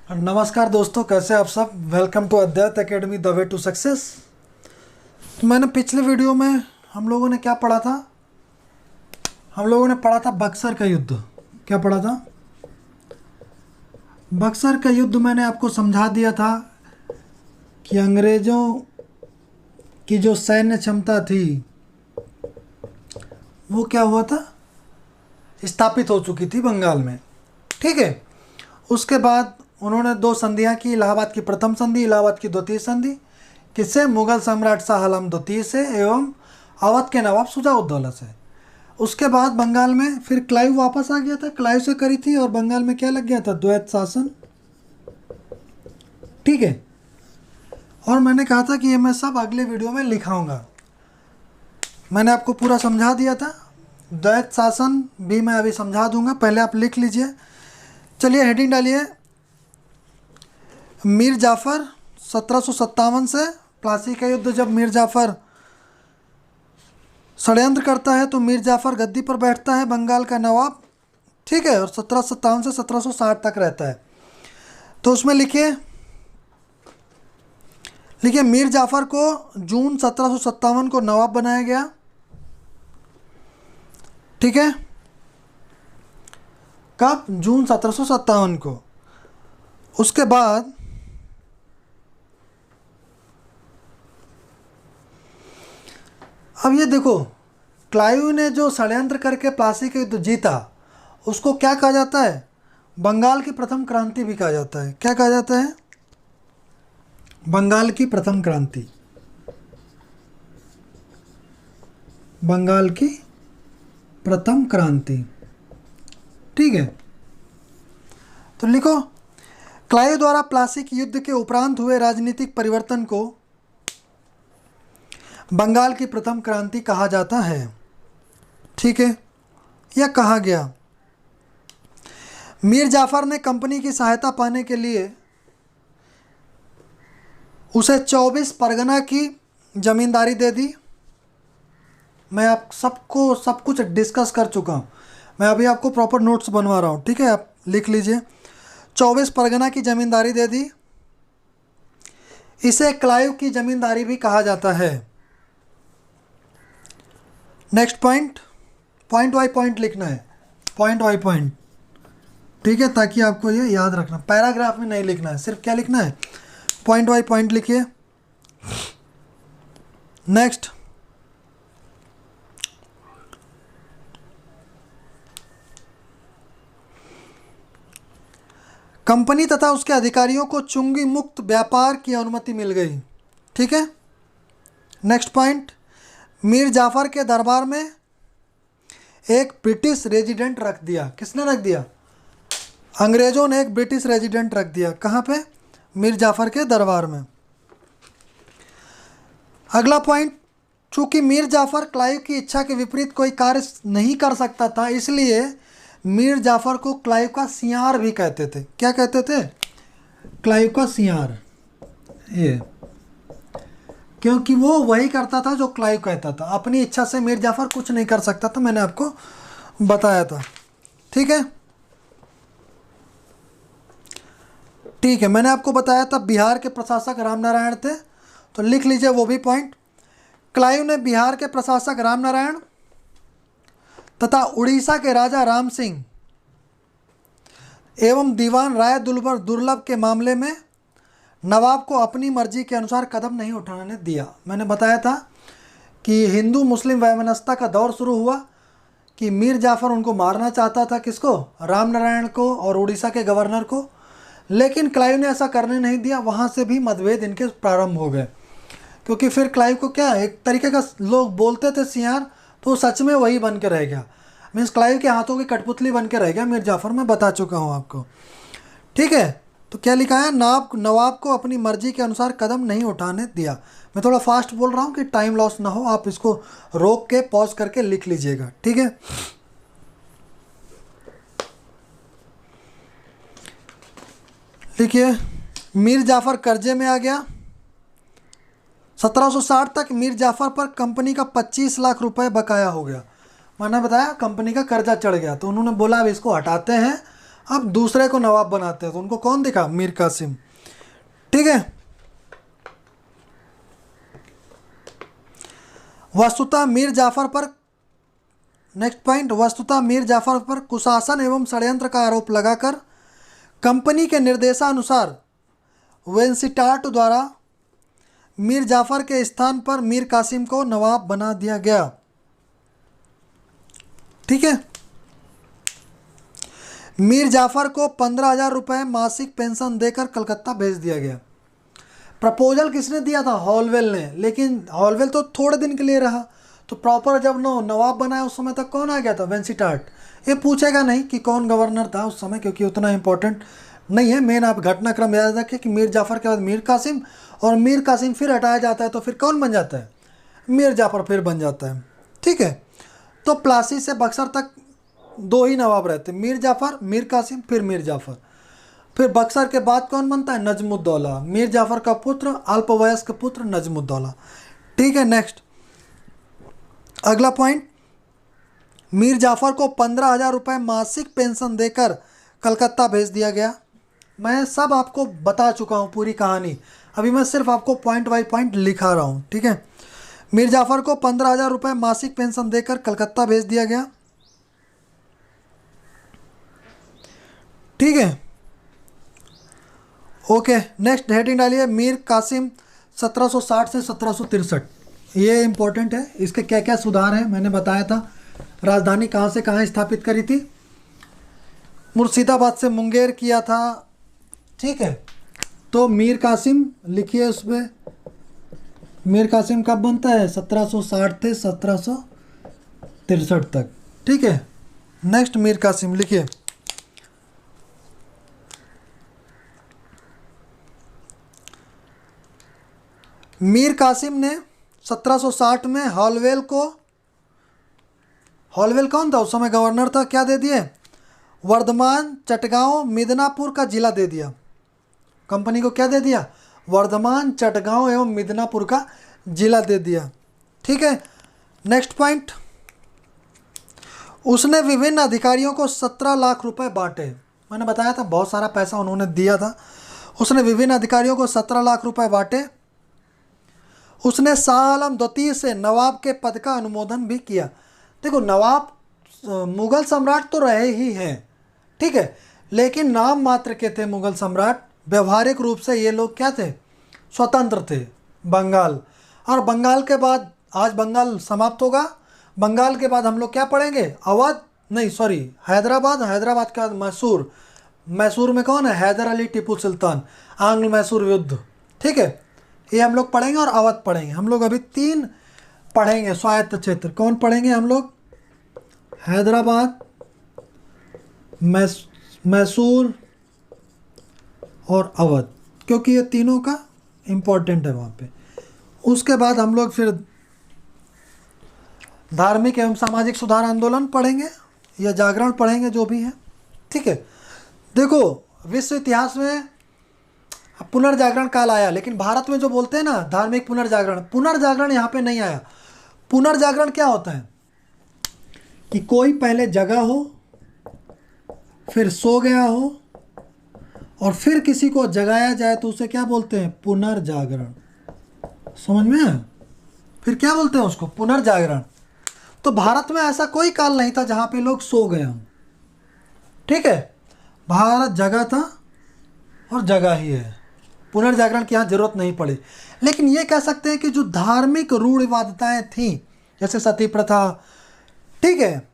नमस्कार दोस्तों, कैसे आप सब। Welcome to Advait academy the way to success. तो मैंने पिछले वीडियो में हम लोगों ने क्या पढ़ा था। हम लोगों ने पढ़ा था बक्सर का युद्ध। क्या पढ़ा था? बक्सर का युद्ध मैंने आपको समझा दिया था कि अंग्रेज़ों की जो सैन्य क्षमता थी वो क्या हुआ था, स्थापित हो चुकी थी बंगाल में। ठीक है। उसके बाद उन्होंने दो संधियां की, इलाहाबाद की प्रथम संधि, इलाहाबाद की द्वितीय संधि। किससे? मुगल सम्राट शाह आलम द्वितीय से एवं अवध के नवाब शुजाउद्दौला से। उसके बाद बंगाल में फिर क्लाइव वापस आ गया था, क्लाइव से करी थी, और बंगाल में क्या लग गया था? द्वैत शासन। ठीक है। और मैंने कहा था कि ये मैं सब अगले वीडियो में लिखाऊंगा। मैंने आपको पूरा समझा दिया था। द्वैत शासन भी मैं अभी समझा दूंगा, पहले आप लिख लीजिए। चलिए हेडिंग डालिए, मीर जाफ़र 1757 से। प्लासी का युद्ध जब मीर जाफ़र षड्यंत्र करता है तो मीर जाफ़र गद्दी पर बैठता है, बंगाल का नवाब। ठीक है। और 1757 से 1760 तक रहता है। तो उसमें लिखिए मीर जाफ़र को जून 1757 को नवाब बनाया गया। ठीक है। कब? जून 1757 को। उसके बाद अब ये देखो, क्लाइव ने जो षड्यंत्र करके प्लासी का युद्ध जीता, उसको क्या कहा जाता है? बंगाल की प्रथम क्रांति भी कहा जाता है। क्या कहा जाता है? बंगाल की प्रथम क्रांति। बंगाल की प्रथम क्रांति। ठीक है। तो लिखो, क्लाइव द्वारा प्लासी के युद्ध के उपरांत हुए राजनीतिक परिवर्तन को बंगाल की प्रथम क्रांति कहा जाता है। ठीक है। यह कहा गया। मीर जाफ़र ने कंपनी की सहायता पाने के लिए उसे 24 परगना की जमींदारी दे दी। मैं आप सबको सब कुछ डिस्कस कर चुका हूँ। मैं अभी आपको प्रॉपर नोट्स बनवा रहा हूँ। ठीक है, आप लिख लीजिए। 24 परगना की जमींदारी दे दी। इसे क्लाइव की जमींदारी भी कहा जाता है। Next point, point by point लिखना है, पॉइंट बाई पॉइंट। ठीक है, ताकि आपको ये याद रखना। पैराग्राफ में नहीं लिखना है, सिर्फ क्या लिखना है? पॉइंट बाई पॉइंट लिखिए। नेक्स्ट, कंपनी तथा उसके अधिकारियों को चुंगी मुक्त व्यापार की अनुमति मिल गई। ठीक है। नेक्स्ट पॉइंट, मीर जाफ़र के दरबार में एक ब्रिटिश रेजिडेंट रख दिया। किसने रख दिया? अंग्रेज़ों ने एक ब्रिटिश रेजिडेंट रख दिया। कहाँ पे? मीर जाफ़र के दरबार में। अगला पॉइंट, चूँकि मीर जाफ़र क्लाइव की इच्छा के विपरीत कोई कार्य नहीं कर सकता था, इसलिए मीर जाफ़र को क्लाइव का सियार भी कहते थे। क्या कहते थे? क्लाइव का सियार। ये क्योंकि वो वही करता था जो क्लाइव कहता था। अपनी इच्छा से मीर जाफ़र कुछ नहीं कर सकता था, मैंने आपको बताया था। ठीक है। ठीक है, मैंने आपको बताया था बिहार के प्रशासक रामनारायण थे, तो लिख लीजिए वो भी पॉइंट। क्लाइव ने बिहार के प्रशासक रामनारायण तथा उड़ीसा के राजा राम सिंह एवं दीवान राय दुर्लभ के मामले में नवाब को अपनी मर्जी के अनुसार कदम नहीं उठाने दिया। मैंने बताया था कि हिंदू मुस्लिम वैमनस्यता का दौर शुरू हुआ कि मीर जाफ़र उनको मारना चाहता था। किसको? रामनारायण को और उड़ीसा के गवर्नर को। लेकिन क्लाइव ने ऐसा करने नहीं दिया। वहाँ से भी मतभेद इनके प्रारंभ हो गए, क्योंकि फिर क्लाइव को क्या, एक तरीके का लोग बोलते थे सियार, तो सच में वही बन के रह गया। मीन्स क्लाइव के हाथों की कठपुतली बन के रह गया मीर जाफ़र। मैं बता चुका हूँ आपको। ठीक है। तो क्या लिखा है? नवाब को अपनी मर्जी के अनुसार कदम नहीं उठाने दिया। मैं थोड़ा फास्ट बोल रहा हूँ कि टाइम लॉस ना हो, आप इसको रोक के पॉज करके लिख लीजिएगा। ठीक है। लिखिए, मीर जाफ़र कर्जे में आ गया। 1760 तक मीर जाफ़र पर कंपनी का 25 लाख रुपए बकाया हो गया। मैंने बताया कंपनी का कर्जा चढ़ गया, तो उन्होंने बोला अब इसको हटाते हैं अब दूसरे को नवाब बनाते हैं, तो उनको कौन दिखा? मीर कासिम। ठीक है। वस्तुतः मीर जाफर पर, नेक्स्ट पॉइंट, वस्तुतः मीर जाफर पर कुशासन एवं षड्यंत्र का आरोप लगाकर कंपनी के निर्देशानुसार वेंसिटार्ट द्वारा मीर जाफर के स्थान पर मीर कासिम को नवाब बना दिया गया। ठीक है। मीर जाफर को 15,000 रुपये मासिक पेंशन देकर कलकत्ता भेज दिया गया। प्रपोजल किसने दिया था? हॉलवेल ने, लेकिन हॉलवेल तो थोड़े दिन के लिए रहा, तो प्रॉपर जब नवाब बनाया उस समय तक कौन आ गया था? वेंसिटार्ट। ये पूछेगा नहीं कि कौन गवर्नर था उस समय, क्योंकि उतना इंपॉर्टेंट नहीं है। मेन आप घटनाक्रम याद रखें कि मीर जाफर के बाद मीर कासिम, और मीर कासिम फिर हटाया जाता है तो फिर कौन बन जाता है? मीर जाफर फिर बन जाता है। ठीक है। तो प्लासी से बक्सर तक 2 ही नवाब रहते, मीर जाफर, मीर कासिम, फिर मीर जाफर। फिर बक्सर के बाद कौन बनता है? नजमुद्दौला, मीर जाफर का पुत्र, अल्पवयस्क पुत्र नजमुद्दौला। ठीक है। नेक्स्ट, अगला पॉइंट, मीर जाफर को 15,000 रुपये मासिक पेंशन देकर कलकत्ता भेज दिया गया। मैं सब आपको बता चुका हूँ पूरी कहानी, अभी मैं सिर्फ आपको पॉइंट बाई पॉइंट लिखा रहा हूँ। ठीक है। मीर जाफर को 15,000 रुपये मासिक पेंशन देकर कलकत्ता भेज दिया गया। ठीक है। ओके। नेक्स्ट हेडिंग डालिए, मीर कासिम 1760 से 1763। ये इंपॉर्टेंट है, इसके क्या क्या सुधार हैं मैंने बताया था। राजधानी कहाँ से कहाँ स्थापित करी थी? मुर्शिदाबाद से मुंगेर किया था। ठीक है। तो मीर कासिम लिखिए उसमें, मीर कासिम कब बनता है? 1760 से 1763 तक। ठीक है। नेक्स्ट, मीर कासिम लिखिए। मीर कासिम ने 1760 में हॉलवेल को, हॉलवेल कौन था उस समय? गवर्नर था। क्या दे दिए? वर्धमान, चटगांव, मिदनापुर का जिला दे दिया। कंपनी को क्या दे दिया? वर्धमान, चटगांव एवं मिदनापुर का जिला दे दिया। ठीक है। नेक्स्ट पॉइंट, उसने विभिन्न अधिकारियों को 17 लाख रुपए बांटे। मैंने बताया था बहुत सारा पैसा उन्होंने दिया था। उसने विभिन्न अधिकारियों को 17 लाख रुपए बांटे। उसने शाह आलम द्वितीय से नवाब के पद का अनुमोदन भी किया। देखो, नवाब मुगल सम्राट तो रहे ही हैं, ठीक है, लेकिन नाम मात्र के थे मुगल सम्राट। व्यवहारिक रूप से ये लोग क्या थे? स्वतंत्र थे। बंगाल, और बंगाल के बाद, आज बंगाल समाप्त होगा, बंगाल के बाद हम लोग क्या पढ़ेंगे? अवध, नहीं सॉरी, हैदराबाद, हैदराबाद के बाद मैसूर। मैसूर में कौन है? हैदर अली टीपू सुल्तान, आंग्ल मैसूर युद्ध। ठीक है, ये हम लोग पढ़ेंगे, और अवध पढ़ेंगे। हम लोग अभी 3 पढ़ेंगे स्वायत्त क्षेत्र। कौन पढ़ेंगे हम लोग? हैदराबाद, मैसूर और अवध, क्योंकि ये तीनों का इम्पोर्टेंट है वहाँ पे। उसके बाद हम लोग फिर धार्मिक एवं सामाजिक सुधार आंदोलन पढ़ेंगे या जागरण पढ़ेंगे, जो भी है। ठीक है। देखो, विश्व इतिहास में पुनर्जागरण काल आया, लेकिन भारत में जो बोलते हैं ना धार्मिक पुनर्जागरण, पुनर्जागरण यहाँ पे नहीं आया। पुनर्जागरण क्या होता है कि कोई पहले जगा हो, फिर सो गया हो, और फिर किसी को जगाया जाए तो उसे क्या बोलते हैं? पुनर्जागरण। समझ में है? फिर क्या बोलते हैं उसको? पुनर्जागरण। तो भारत में ऐसा कोई काल नहीं था जहाँ पे लोग सो गए हों। ठीक है, भारत जगा था और जगा ही है। पुनर्जागरण की यहाँ जरूरत नहीं पड़ी। लेकिन ये कह सकते हैं कि जो धार्मिक रूढ़िवादिताएं थीं, जैसे सती प्रथा, ठीक है,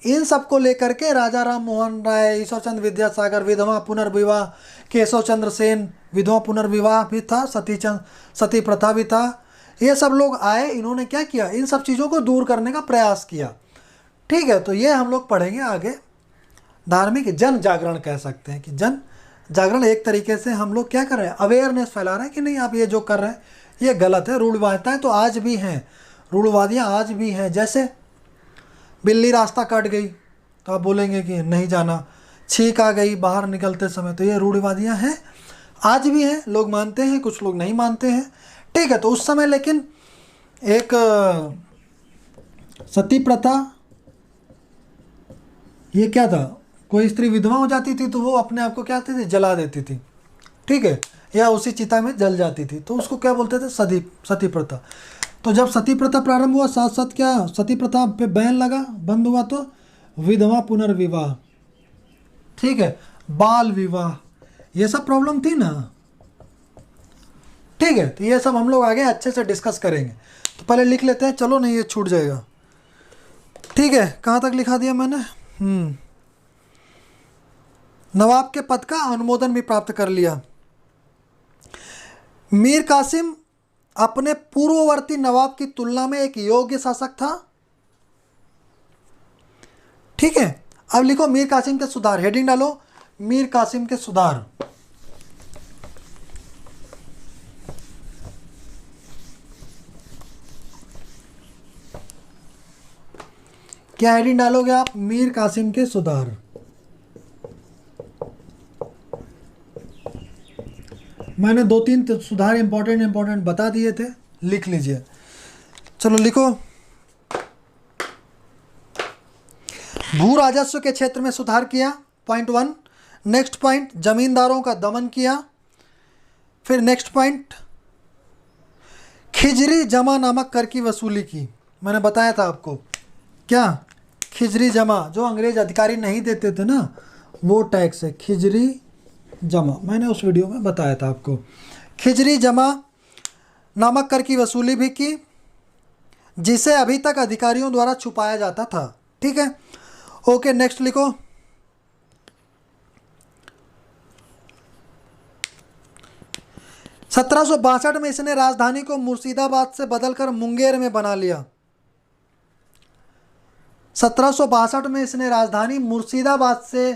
इन सब को लेकर के राजा राम मोहन राय, ईश्वर चंद्र विद्यासागर, विधवा पुनर्विवाह, केशव चंद्र सेन, विधवा पुनर्विवाह भी था, सती प्रथा भी था। ये सब लोग आए, इन्होंने क्या किया? इन सब चीज़ों को दूर करने का प्रयास किया। ठीक है, तो ये हम लोग पढ़ेंगे आगे। धार्मिक जन जागरण कह सकते हैं कि जन जागरण एक तरीके से हम लोग क्या कर रहे हैं? अवेयरनेस फैला रहे हैं कि नहीं, आप ये जो कर रहे हैं ये गलत है। रूढ़वादिताएं तो आज भी हैं, रूढ़वादियाँ आज भी हैं। जैसे बिल्ली रास्ता काट गई तो आप बोलेंगे कि नहीं जाना, छींक आ गई बाहर निकलते समय, तो ये रूढ़वादियाँ हैं, आज भी हैं। लोग मानते हैं, कुछ लोग नहीं मानते हैं। ठीक है, तो उस समय लेकिन एक सती प्रथा, ये क्या था? कोई स्त्री विधवा हो जाती थी तो वो अपने आप को क्या करती थी, जला देती थी, ठीक है, या उसी चिता में जल जाती थी, तो उसको क्या बोलते थे, सती प्रथा। तो जब सती प्रथा प्रारंभ हुआ, साथ साथ क्या सती प्रथा पे बैन लगा, बंद हुआ, तो विधवा पुनर्विवाह, ठीक है, बाल विवाह, ये सब प्रॉब्लम थी ना, ठीक है। तो ये सब हम लोग आगे अच्छे से डिस्कस करेंगे। तो पहले लिख लेते हैं, चलो नहीं ये छूट जाएगा, ठीक है। कहाँ तक लिखा दिया मैंने, नवाब के पद का अनुमोदन भी प्राप्त कर लिया। मीर कासिम अपने पूर्ववर्ती नवाब की तुलना में एक योग्य शासक था, ठीक है। अब लिखो मीर कासिम के सुधार, हेडिंग डालो मीर कासिम के सुधार। क्या हेडिंग डालोगे आप, मीर कासिम के सुधार। मैंने 2-3 सुधार इंपॉर्टेंट बता दिए थे, लिख लीजिए। चलो लिखो, भू राजस्व के क्षेत्र में सुधार किया, पॉइंट 1। नेक्स्ट पॉइंट, जमींदारों का दमन किया। फिर नेक्स्ट पॉइंट, खिजरी जमा नामक कर की वसूली की। मैंने बताया था आपको, क्या खिजरी जमा, जो अंग्रेज अधिकारी नहीं देते थे ना, वो टैक्स है खिजरी जमा, मैंने उस वीडियो में बताया था आपको। खिजरी जमा नामक कर की वसूली भी की, जिसे अभी तक अधिकारियों द्वारा छुपाया जाता था, ठीक है। ओके, नेक्स्ट लिखो, सत्रह सौ बासठ में इसने राजधानी को मुर्शिदाबाद से बदलकर मुंगेर में बना लिया। 1762 में इसने राजधानी मुर्शिदाबाद से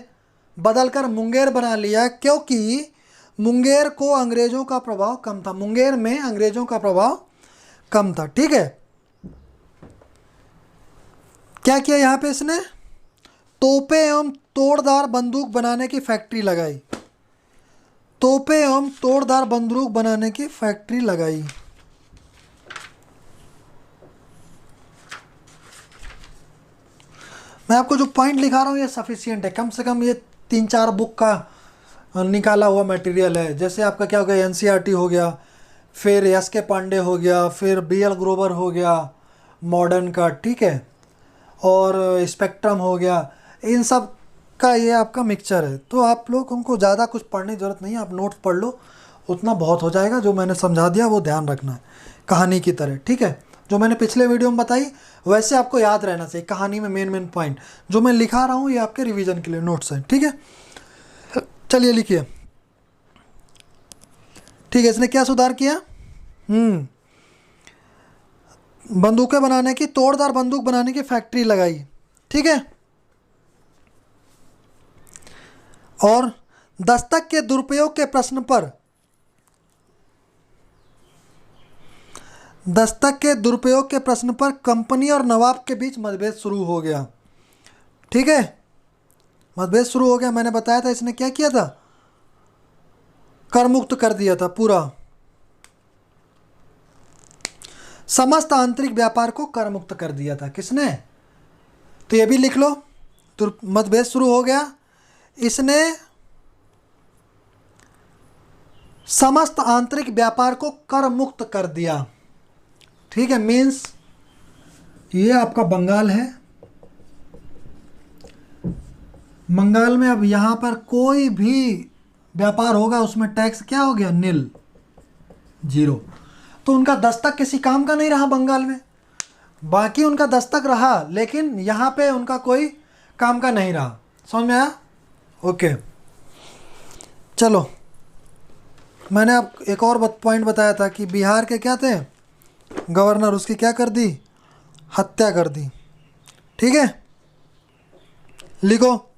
बदलकर मुंगेर बना लिया, क्योंकि मुंगेर को अंग्रेज़ों का प्रभाव कम था, मुंगेर में अंग्रेज़ों का प्रभाव कम था, ठीक है। क्या किया यहाँ पे इसने, तोपे एवं तोड़दार बंदूक बनाने की फैक्ट्री लगाई, तोपे एवं तोड़दार बंदूक बनाने की फैक्ट्री लगाई। मैं आपको जो पॉइंट लिखा रहा हूँ ये सफिशिएंट है, कम से कम ये 3-4 बुक का निकाला हुआ मटेरियल है। जैसे आपका क्या हो गया, एनसीईआरटी हो गया, फिर एस के पांडे हो गया, फिर बीएल ग्रोवर हो गया मॉडर्न का, ठीक है, और स्पेक्ट्रम हो गया, इन सब का ये आपका मिक्सचर है। तो आप लोगों को ज़्यादा कुछ पढ़ने की ज़रूरत नहीं है, आप नोट्स पढ़ लो, उतना बहुत हो जाएगा। जो मैंने समझा दिया वो ध्यान रखना है, कहानी की तरह, ठीक है। जो मैंने पिछले वीडियो में बताई वैसे आपको याद रहना चाहिए, कहानी में मेन पॉइंट जो मैं लिखा रहा हूँ ये आपके रिवीजन के लिए नोट्स हैं, ठीक है। चलिए लिखिए, ठीक है। इसने क्या सुधार किया, बंदूकें बनाने की, तोड़दार बंदूक बनाने की फैक्ट्री लगाई, ठीक है। और दस्तक के दुरुपयोग के प्रश्न पर, दस्तक के दुरुपयोग के प्रश्न पर कंपनी और नवाब के बीच मतभेद शुरू हो गया, ठीक है, मतभेद शुरू हो गया। मैंने बताया था इसने क्या किया था, कर मुक्त कर दिया था पूरा, समस्त आंतरिक व्यापार को कर मुक्त कर दिया था किसने, तो ये भी लिख लो, तो मतभेद शुरू हो गया, इसने समस्त आंतरिक व्यापार को कर मुक्त कर दिया, ठीक है। मीन्स ये आपका बंगाल है, बंगाल में अब यहाँ पर कोई भी व्यापार होगा उसमें टैक्स क्या हो गया, नील, 0। तो उनका दस्तक किसी काम का नहीं रहा बंगाल में, बाकी उनका दस्तक रहा, लेकिन यहाँ पे उनका कोई काम का नहीं रहा। समझ में आया, ओके। चलो, मैंने आप एक और पॉइंट बताया था कि बिहार के क्या थे गवर्नर, उसकी क्या कर दी, हत्या कर दी, ठीक है। लिखो,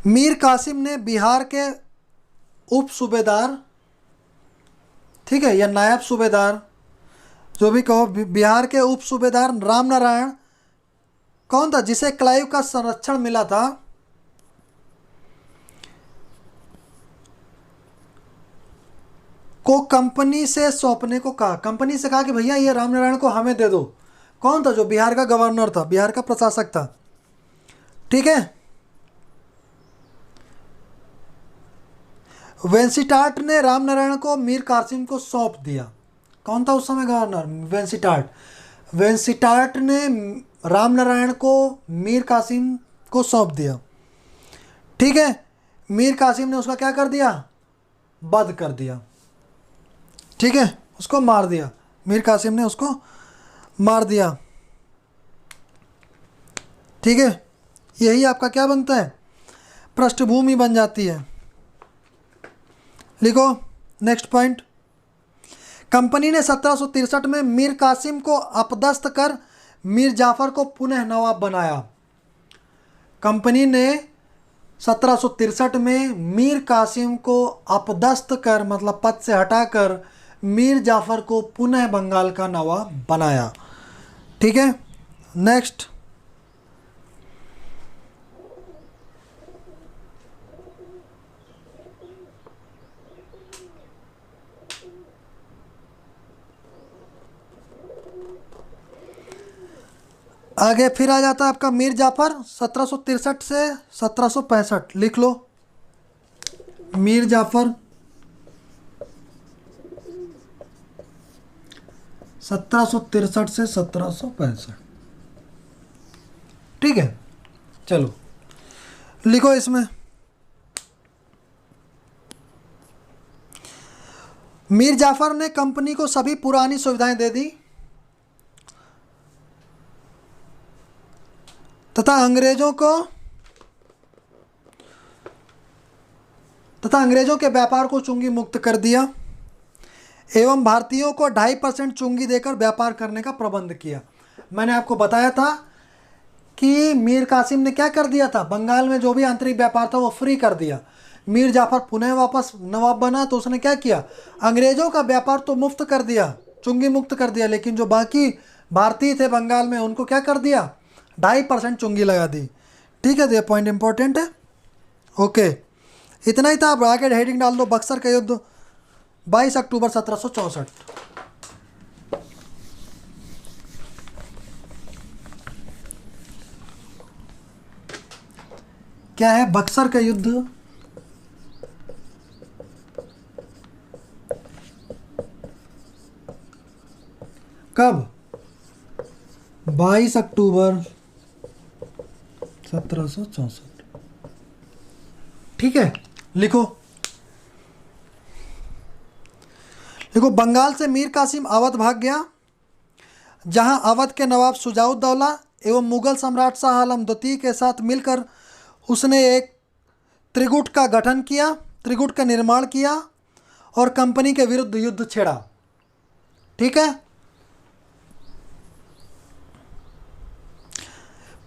मीर कासिम ने बिहार के उप सूबेदार, ठीक है, या नायब सूबेदार, जो भी कहो, बिहार के उप सूबेदार राम नारायण, कौन था जिसे क्लाइव का संरक्षण मिला था, को कंपनी से सौंपने को कहा, कंपनी से कहा कि भैया ये राम नारायण को हमें दे दो। कौन था, जो बिहार का गवर्नर था, बिहार का प्रशासक था, ठीक है। वेंसिटार्ट ने रामनारायण को मीर कासिम को सौंप दिया। कौन था उस समय गवर्नर? वेंसिटार्ट। वेंसिटार्ट ने रामनारायण को मीर कासिम को सौंप दिया। ठीक है। मीर कासिम ने उसका क्या कर दिया? वध कर दिया। ठीक है, उसको मार दिया। मीर कासिम ने उसको मार दिया। ठीक है, यही आपका क्या बनता है? पृष्ठभूमि बन जाती है। लिखो नेक्स्ट पॉइंट। कंपनी ने 1763 में मीर कासिम को अपदस्थ कर मीर जाफर को पुनः नवाब बनाया। कंपनी ने 1763 में मीर कासिम को अपदस्थ कर, मतलब पद से हटाकर, मीर जाफर को पुनः बंगाल का नवाब बनाया। ठीक है, नेक्स्ट। आगे फिर आ जाता है आपका मीर जाफर 1763 से 1765। लिख लो मीर जाफर 1763 से 1765। ठीक है, चलो लिखो इसमें। मीर जाफर ने कंपनी को सभी पुरानी सुविधाएं दे दी तथा अंग्रेजों के व्यापार को चुंगी मुक्त कर दिया एवं भारतीयों को 2.5% चुंगी देकर व्यापार करने का प्रबंध किया। मैंने आपको बताया था कि मीर कासिम ने क्या कर दिया था? बंगाल में जो भी आंतरिक व्यापार था वो फ्री कर दिया। मीर जाफर पुनः वापस नवाब बना तो उसने क्या किया? अंग्रेजों का व्यापार तो मुफ्त कर दिया, चुंगी मुक्त कर दिया, लेकिन जो बाकी भारतीय थे बंगाल में उनको क्या कर दिया? 2.5% चुंगी लगा दी। ठीक है, तो ये पॉइंट इंपॉर्टेंट है। ओके, इतना ही था। अब आगे हेडिंग डाल दो बक्सर का युद्ध 22 अक्टूबर 1764। क्या है बक्सर का युद्ध? कब? 22 अक्टूबर 1764। ठीक है, लिखो। बंगाल से मीर कासिम अवध भाग गया, जहां अवध के नवाब शुजाउद्दौला एवं मुगल सम्राट शाह आलम द्वितीय के साथ मिलकर उसने एक त्रिगुट का गठन किया, त्रिगुट का निर्माण किया और कंपनी के विरुद्ध युद्ध छेड़ा। ठीक है,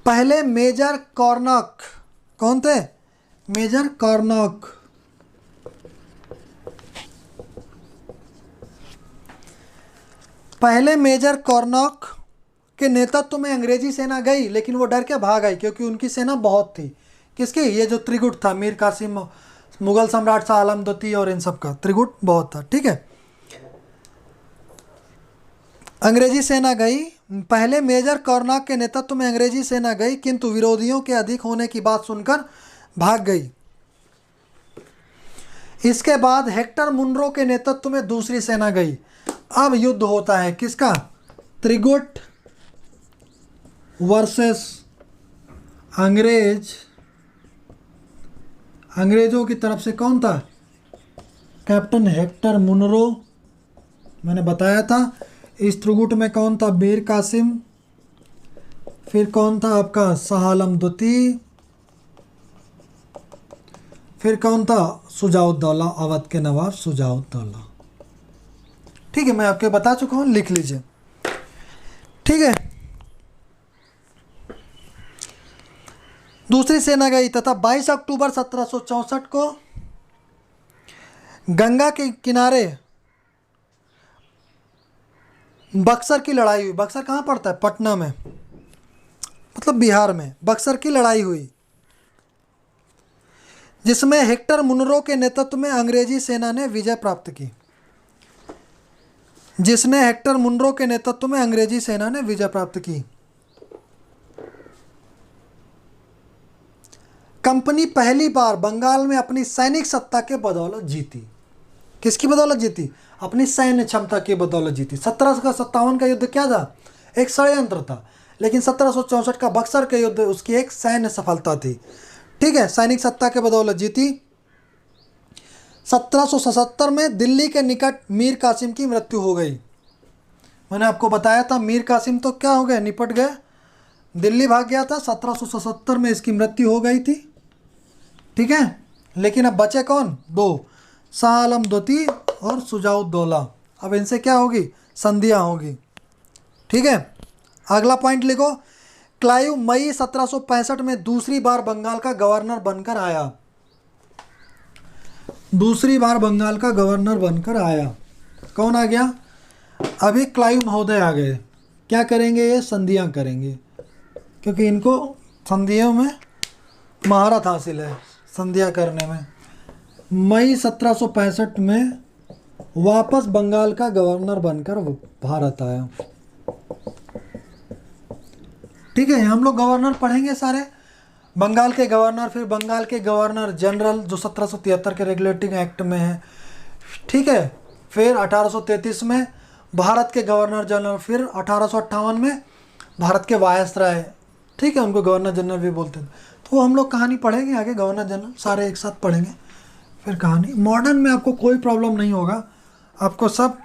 पहले मेजर कॉर्नॉक, कौन थे? मेजर कॉर्नॉक। पहले मेजर कॉर्नॉक के नेतृत्व में अंग्रेजी सेना गई, लेकिन वो डर के भाग आई क्योंकि उनकी सेना बहुत थी। किसकी? ये जो त्रिगुट था, मीर कासिम, मुगल सम्राट शाह आलम द्वितीय और इन सब का त्रिगुट बहुत था। ठीक है, अंग्रेजी सेना गई। पहले मेजर कॉर्नॉक के नेतृत्व में अंग्रेजी सेना गई, किंतु विरोधियों के अधिक होने की बात सुनकर भाग गई। इसके बाद हेक्टर मुनरो के नेतृत्व में दूसरी सेना गई। अब युद्ध होता है किसका? त्रिगुट वर्सेस अंग्रेज। अंग्रेजों की तरफ से कौन था? Captain Hector Munro. मैंने बताया था। इस त्रिगुट में कौन था? मीर कासिम। फिर कौन था आपका? शाह आलम द्वितीय। फिर कौन था? शुजाउद्दौला, अवध के नवाब शुजाउद्दौला। ठीक है, मैं आपके बता चुका हूं, लिख लीजिए। ठीक है, दूसरी सेना गई तथा 22 अक्टूबर 1764 को गंगा के किनारे बक्सर की लड़ाई हुई। बक्सर कहाँ पड़ता है? पटना में, मतलब बिहार में। बक्सर की लड़ाई हुई जिसमें हेक्टर मुनरो के नेतृत्व में अंग्रेजी सेना ने विजय प्राप्त की। जिसने हेक्टर मुनरो के नेतृत्व में अंग्रेजी सेना ने विजय प्राप्त की। कंपनी पहली बार बंगाल में अपनी सैनिक सत्ता के बदौलत जीती। किसकी बदौलत जीती? अपनी सैन्य क्षमता की बदौलत जीती। 1757 का युद्ध क्या था? एक षड्यंत्र था। लेकिन 1764 का बक्सर का युद्ध उसकी एक सैन्य सफलता थी। ठीक है, सैनिक सत्ता के बदौलत जीती। 1777 में दिल्ली के निकट मीर कासिम की मृत्यु हो गई। मैंने आपको बताया था मीर कासिम तो क्या हो गए, निपट गए, दिल्ली भाग गया था। 1777 में इसकी मृत्यु हो गई थी। ठीक है, लेकिन अब बचे कौन? दो, शाह आलम द्वितीय और शुजाउद्दौला। अब इनसे क्या होगी? संधियाँ होगी। ठीक है, अगला पॉइंट लिखो। क्लाइव मई 1765 में दूसरी बार बंगाल का गवर्नर बनकर आया। दूसरी बार बंगाल का गवर्नर बनकर आया। कौन आ गया? अभी क्लाइव महोदय आ गए। क्या करेंगे? ये संधियाँ करेंगे, क्योंकि इनको संधियों में महारत हासिल है, संधियाँ करने में। मई 1765 में वापस बंगाल का गवर्नर बनकर भारत आया। ठीक है, हम लोग गवर्नर पढ़ेंगे सारे, बंगाल के गवर्नर, फिर बंगाल के गवर्नर जनरल जो 1773 के रेगुलेटिंग एक्ट में है। ठीक है, फिर 1833 में भारत के गवर्नर जनरल, फिर 1858 में भारत के वायसराय। ठीक है, उनको गवर्नर जनरल भी बोलते थे। तो हम लोग कहानी पढ़ेंगे आगे, गवर्नर जनरल सारे एक साथ पढ़ेंगे फिर कहानी। मॉडर्न में आपको कोई प्रॉब्लम नहीं होगा, आपको सब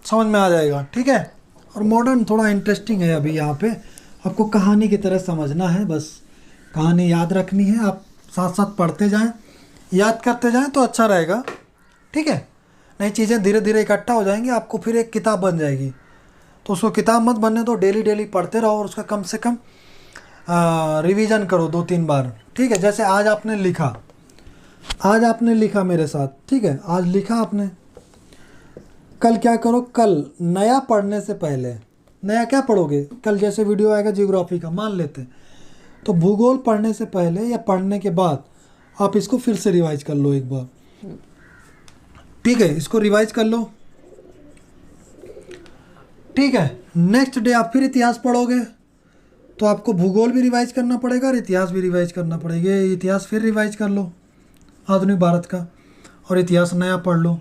समझ में आ जाएगा। ठीक है, और मॉडर्न थोड़ा इंटरेस्टिंग है। अभी यहाँ पे आपको कहानी की तरह समझना है, बस कहानी याद रखनी है। आप साथ साथ पढ़ते जाएं, याद करते जाएं तो अच्छा रहेगा। ठीक है, नई चीज़ें धीरे धीरे इकट्ठा हो जाएंगी, आपको फिर एक किताब बन जाएगी। तो उसको किताब मत बनने दो, डेली डेली पढ़ते रहो और उसका कम से कम रिवीजन करो 2-3 बार। ठीक है, जैसे आज आपने लिखा, आज आपने लिखा मेरे साथ। ठीक है, आज लिखा आपने, कल क्या करो? कल नया पढ़ने से पहले, नया क्या पढ़ोगे? कल जैसे वीडियो आएगा ज्योग्राफी का मान लेते हैं, तो भूगोल पढ़ने से पहले या पढ़ने के बाद आप इसको फिर से रिवाइज कर लो एक बार। ठीक है, इसको रिवाइज कर लो। ठीक है, नेक्स्ट डे आप फिर इतिहास पढ़ोगे, तो आपको भूगोल भी रिवाइज करना पड़ेगा और इतिहास भी रिवाइज करना पड़ेगा। इतिहास फिर रिवाइज कर लो आधुनिक भारत का, और इतिहास नया पढ़ लो।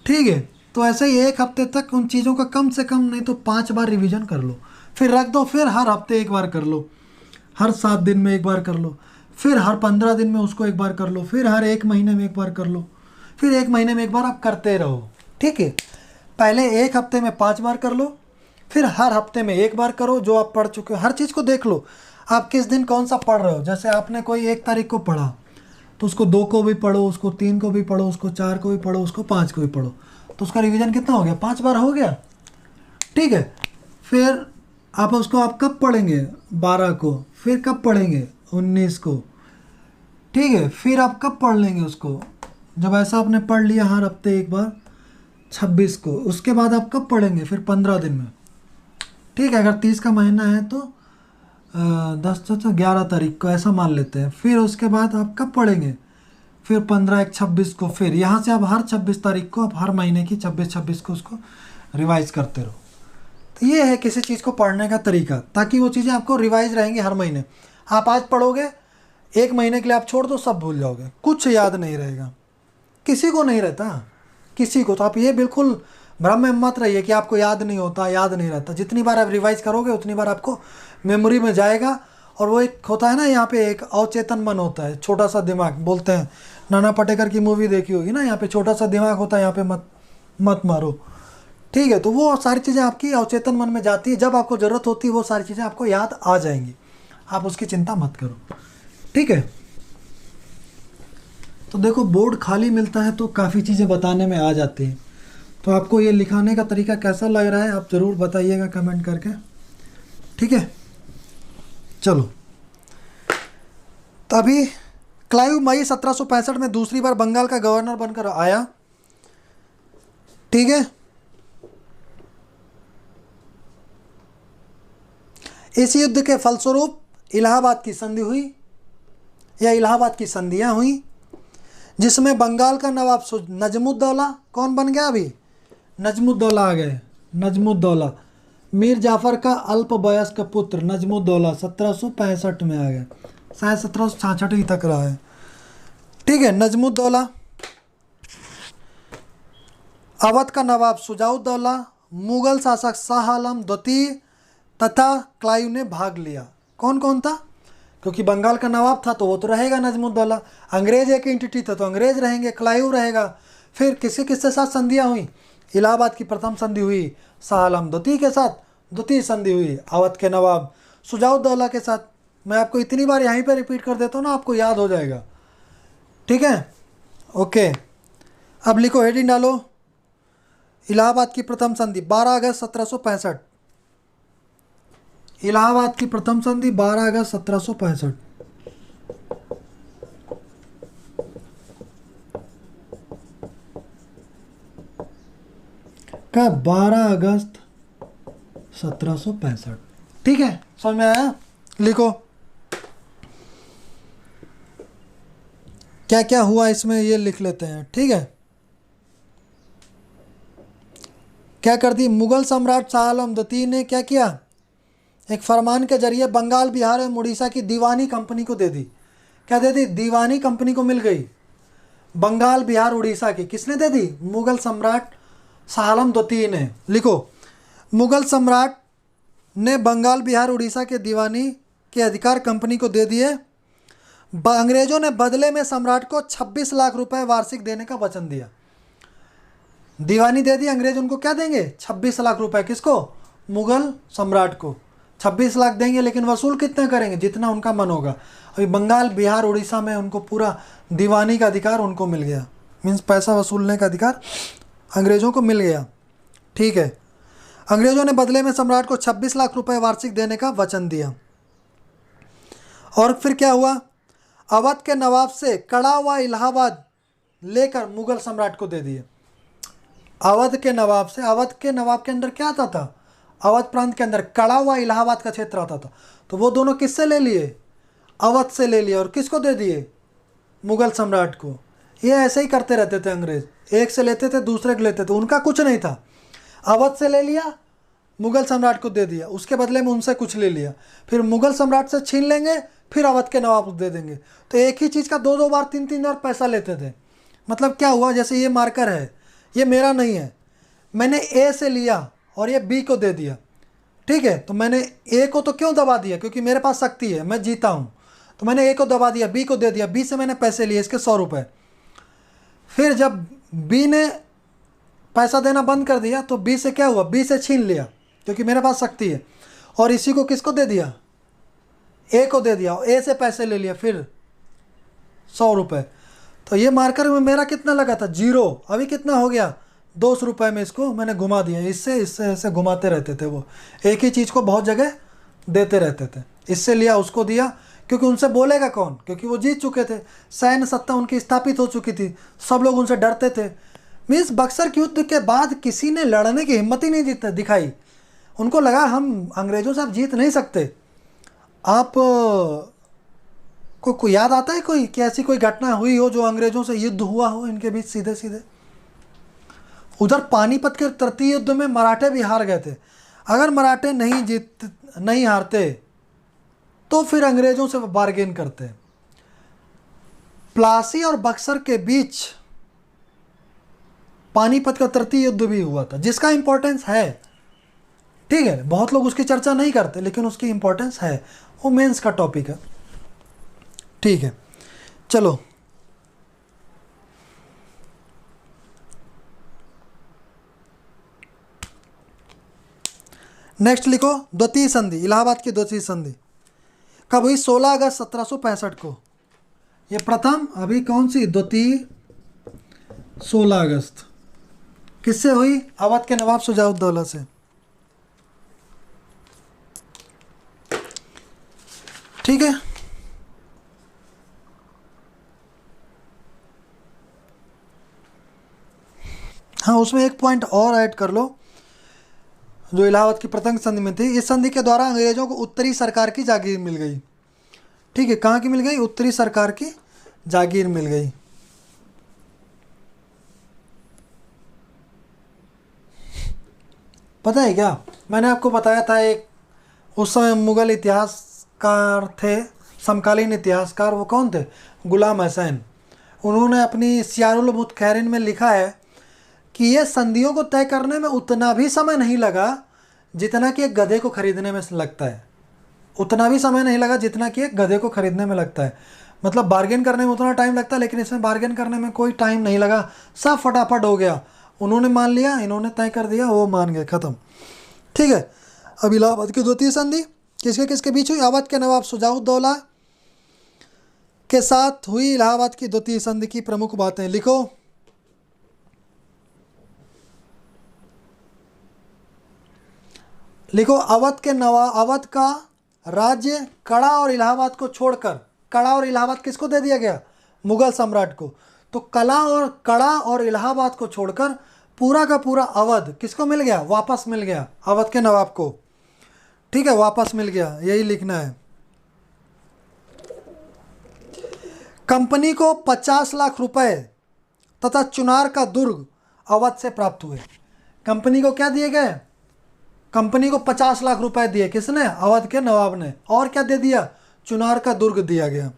ठीक है, तो ऐसे ही एक हफ्ते तक उन चीज़ों का कम से कम नहीं तो 5 बार रिवीजन कर लो, फिर रख दो। फिर हर हफ्ते एक बार कर लो, हर 7 दिन में एक बार कर लो, फिर हर 15 दिन में उसको एक बार कर लो, फिर हर 1 महीने में एक बार कर लो, फिर 1 महीने में एक बार आप करते रहो। ठीक है, पहले एक हफ्ते में 5 बार कर लो, फिर हर हफ्ते में एक बार करो जो आप पढ़ चुके हो। हर चीज़ को देख लो, आप किस दिन कौन सा पढ़ रहे हो। जैसे आपने कोई 1 तारीख को पढ़ा, तो उसको 2 को भी पढ़ो, उसको 3 को भी पढ़ो, उसको 4 को भी पढ़ो, उसको 5 को भी पढ़ो। तो उसका रिवीजन कितना हो गया? 5 बार हो गया। ठीक है, फिर आप उसको आप कब पढ़ेंगे? 12 को। फिर कब पढ़ेंगे? 19 को। ठीक है, फिर आप कब पढ़ लेंगे उसको? जब ऐसा आपने पढ़ लिया हर हफ्ते एक बार, 26 को। उसके बाद आप कब पढ़ेंगे? फिर 15 दिन में। ठीक है, अगर 30 का महीना है तो 11 तारीख को ऐसा मान लेते हैं। फिर उसके बाद आप कब पढ़ेंगे? फिर 15, 1, 26 को। फिर यहाँ से आप हर 26 तारीख को, आप हर महीने की 26 को उसको रिवाइज करते रहो। तो ये है किसी चीज़ को पढ़ने का तरीका, ताकि वो चीज़ें आपको रिवाइज रहेंगी हर महीने। आप आज पढ़ोगे, 1 महीने के लिए आप छोड़ दो, सब भूल जाओगे, कुछ याद नहीं रहेगा। किसी को नहीं रहता, किसी को। तो आप ये बिल्कुल भ्रम में मत रहिए कि आपको याद नहीं होता, याद नहीं रहता। जितनी बार आप रिवाइज करोगे उतनी बार आपको मेमोरी में जाएगा। और वो एक होता है ना, यहाँ पे एक अवचेतन मन होता है, छोटा सा दिमाग बोलते हैं। नाना पाटेकर की मूवी देखी होगी ना, यहाँ पे छोटा सा दिमाग होता है, यहाँ पे मत मारो। ठीक है, तो वो सारी चीज़ें आपकी अवचेतन मन में जाती है। जब आपको ज़रूरत होती है वो सारी चीज़ें आपको याद आ जाएंगी, आप उसकी चिंता मत करो। ठीक है, तो देखो बोर्ड खाली मिलता है तो काफ़ी चीज़ें बताने में आ जाती हैं। तो आपको ये लिखाने का तरीका कैसा लग रहा है आप ज़रूर बताइएगा कमेंट करके। ठीक है, चलो। तभी क्लाइव मई 1765 में दूसरी बार बंगाल का गवर्नर बनकर आया। ठीक है, इस युद्ध के फलस्वरूप इलाहाबाद की संधि हुई, या इलाहाबाद की संधियां हुई, जिसमें बंगाल का नवाब नजमुद्दौला कौन बन गया? अभी नजमुद्दौला आ गए। नजमुद्दौला मीर जाफ़र का अल्प वयस्क पुत्र नजमुद्दौला 1765 में आ गए। शायद 1766 ही तक रहा है। ठीक है। नजमुद्दौला, अवध का नवाब शुजाउद्दौला, मुगल शासक शाह आलम द्वितीय तथा क्लाइव ने भाग लिया। कौन कौन था? क्योंकि बंगाल का नवाब था तो वो तो रहेगा नजमुद्दौला, अंग्रेज एक एंटिटी था तो अंग्रेज रहेंगे, क्लाइव रहेगा। फिर किसके किसके साथ संधियाँ हुई? इलाहाबाद की प्रथम संधि हुई शाह आलम द्वितीय के साथ, द्वितीय संधि हुई अवध के नवाब शुजाउद्दौला के साथ। मैं आपको इतनी बार यहीं पे रिपीट कर देता हूँ ना, आपको याद हो जाएगा। ठीक है, ओके। अब लिखो, हेडिंग डालो, इलाहाबाद की प्रथम संधि 12 अगस्त 1765। इलाहाबाद की प्रथम संधि 12 अगस्त 1765। क्या? 12 अगस्त 1765। ठीक है, समझ में आया? लिखो क्या क्या हुआ इसमें, ये लिख लेते हैं। ठीक है, क्या कर दी? मुगल सम्राट शाह आलम द्वितीय ने क्या किया? एक फरमान के जरिए बंगाल, बिहार एवं उड़ीसा की दीवानी कंपनी को दे दी। क्या दे दी? दीवानी कंपनी को मिल गई बंगाल, बिहार, उड़ीसा की। किसने दे दी? मुगल सम्राट शाह आलम द्वितीय ने। लिखो, मुगल सम्राट ने बंगाल, बिहार, उड़ीसा के दीवानी के अधिकार कंपनी को दे दिए। अंग्रेजों ने बदले में सम्राट को 26 लाख रुपए वार्षिक देने का वचन दिया। दीवानी दे दी, अंग्रेज उनको क्या देंगे? 26 लाख रुपए। किसको? मुगल सम्राट को 26 लाख देंगे, लेकिन वसूल कितना करेंगे? जितना उनका मन होगा। अभी बंगाल, बिहार, उड़ीसा में उनको पूरा दीवानी का अधिकार उनको मिल गया, मीन्स पैसा वसूलने का अधिकार अंग्रेजों को मिल गया। ठीक है, अंग्रेजों ने बदले में सम्राट को 26 लाख रुपए वार्षिक देने का वचन दिया। और फिर क्या हुआ? अवध के नवाब से कड़ा हुआ इलाहाबाद लेकर मुगल सम्राट को दे दिए। अवध के नवाब से, अवध के नवाब के अंदर क्या आता था? अवध प्रांत के अंदर कड़ा हुआ इलाहाबाद का क्षेत्र आता था। तो वो दोनों किससे ले लिए? अवध से ले लिए। और किसको दे दिए? मुगल सम्राट को। ये ऐसे ही करते रहते थे अंग्रेज, एक से लेते थे दूसरे को लेते थे, उनका कुछ नहीं था। अवध से ले लिया, मुगल सम्राट को दे दिया, उसके बदले में उनसे कुछ ले लिया, फिर मुगल सम्राट से छीन लेंगे, फिर अवध के नवाब को दे देंगे। तो एक ही चीज़ का दो दो बार, तीन तीन बार पैसा लेते थे। मतलब क्या हुआ? जैसे ये मार्कर है, ये मेरा नहीं है, मैंने ए से लिया और ये बी को दे दिया। ठीक है, तो मैंने ए को तो क्यों दबा दिया? क्योंकि मेरे पास शक्ति है, मैं जीता हूँ, तो मैंने ए को दबा दिया, बी को दे दिया, बी से मैंने पैसे लिए, इसके 100 रुपये। फिर जब बी ने पैसा देना बंद कर दिया तो बी से क्या हुआ? बी से छीन लिया, क्योंकि मेरे पास शक्ति है, और इसी को किसको दे दिया? ए को दे दिया, ए से पैसे ले लिया, फिर 100 रुपये। तो ये मार्कर में मेरा कितना लगा था? 0। अभी कितना हो गया? 200 रुपये में इसको मैंने घुमा दिया। इससे इससे ऐसे घुमाते रहते थे वो, एक ही चीज़ को बहुत जगह देते रहते थे। इससे लिया, उसको दिया, क्योंकि उनसे बोलेगा कौन? क्योंकि वो जीत चुके थे, सैन्य सत्ता उनकी स्थापित हो चुकी थी, सब लोग उनसे डरते थे। मीन्स बक्सर के युद्ध के बाद किसी ने लड़ने की हिम्मत ही नहीं दिखाई। उनको लगा हम अंग्रेज़ों से अब जीत नहीं सकते। आप को याद आता है कोई कि ऐसी कोई घटना हुई हो जो अंग्रेज़ों से युद्ध हुआ हो इनके बीच सीधे सीधे? उधर पानीपत के तृतीय युद्ध में मराठे भी हार गए थे। अगर मराठे नहीं हारते तो फिर अंग्रेज़ों से बार्गेन करते। प्लासी और बक्सर के बीच पानीपत का तृतीय युद्ध भी हुआ था, जिसका इंपॉर्टेंस है। ठीक है, बहुत लोग उसकी चर्चा नहीं करते, लेकिन उसकी इंपॉर्टेंस है, वो मेंस का टॉपिक है। ठीक है, चलो नेक्स्ट लिखो, द्वितीय संधि, इलाहाबाद की द्वितीय संधि कब हुई? 16 अगस्त 1765 को। ये प्रथम, अभी कौन सी? द्वितीय 16 अगस्त। किससे हुई? अवध के नवाब शुजाउद्दौला से। ठीक है, हाँ, उसमें एक पॉइंट और ऐड कर लो जो इलाहाबाद की प्रथम संधि में थी। इस संधि के द्वारा अंग्रेजों को उत्तरी सरकार की जागीर मिल गई। ठीक है, कहाँ की मिल गई? उत्तरी सरकार की जागीर मिल गई। पता है क्या, मैंने आपको बताया था, एक उस समय मुगल इतिहासकार थे समकालीन इतिहासकार, वो कौन थे? गुलाम हसैन। उन्होंने अपनी सियारुल मुतखैरिन में लिखा है कि ये संधियों को तय करने में उतना भी समय नहीं लगा जितना कि एक गधे को खरीदने में लगता है। उतना भी समय नहीं लगा जितना कि एक गधे को खरीदने में लगता है। मतलब बार्गेन करने में उतना टाइम लगता है, लेकिन इसमें बार्गेन करने में कोई टाइम नहीं लगा, सब फटाफट हो गया। उन्होंने मान लिया, इन्होंने तय कर दिया, वो मान गए, ख़त्म। ठीक है। अब इलाहाबाद की द्वितीय संधि किसके किसके बीच हुई? अवध के नवाब शुजाउद्दौला के साथ हुई इलाहाबाद की द्वितीय संधि की प्रमुख बातें लिखो। लिखो, अवध का राज्य कड़ा और इलाहाबाद को छोड़कर, कड़ा और इलाहाबाद किसको दे दिया गया? मुगल सम्राट को। तो कड़ा और इलाहाबाद को छोड़कर पूरा का पूरा अवध किसको मिल गया? वापस मिल गया, अवध के नवाब को। ठीक है, वापस मिल गया, यही लिखना है। कंपनी को 50 लाख रुपए तथा चुनार का दुर्ग अवध से प्राप्त हुए। कंपनी को क्या दिए गए? कंपनी को 50 लाख रुपए दिए, किसने? अवध के नवाब ने। और क्या दे दिया? चुनार का दुर्ग दिया गया।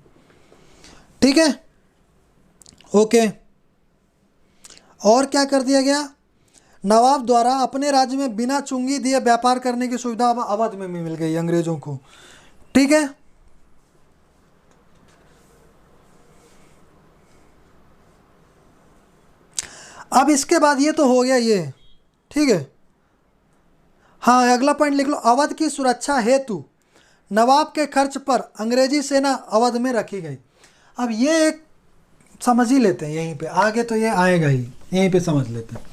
ठीक है, ओके। और क्या कर दिया गया? नवाब द्वारा अपने राज्य में बिना चुंगी दिए व्यापार करने की सुविधा अब अवध में मिल गई अंग्रेजों को। ठीक है, अब इसके बाद ये तो हो गया ये। ठीक है, हाँ, अगला पॉइंट लिख लो। अवध की सुरक्षा हेतु नवाब के खर्च पर अंग्रेजी सेना अवध में रखी गई। अब ये एक समझ ही लेते हैं यहीं पे, आगे तो ये आएगा ही, यहीं पे समझ लेते हैं।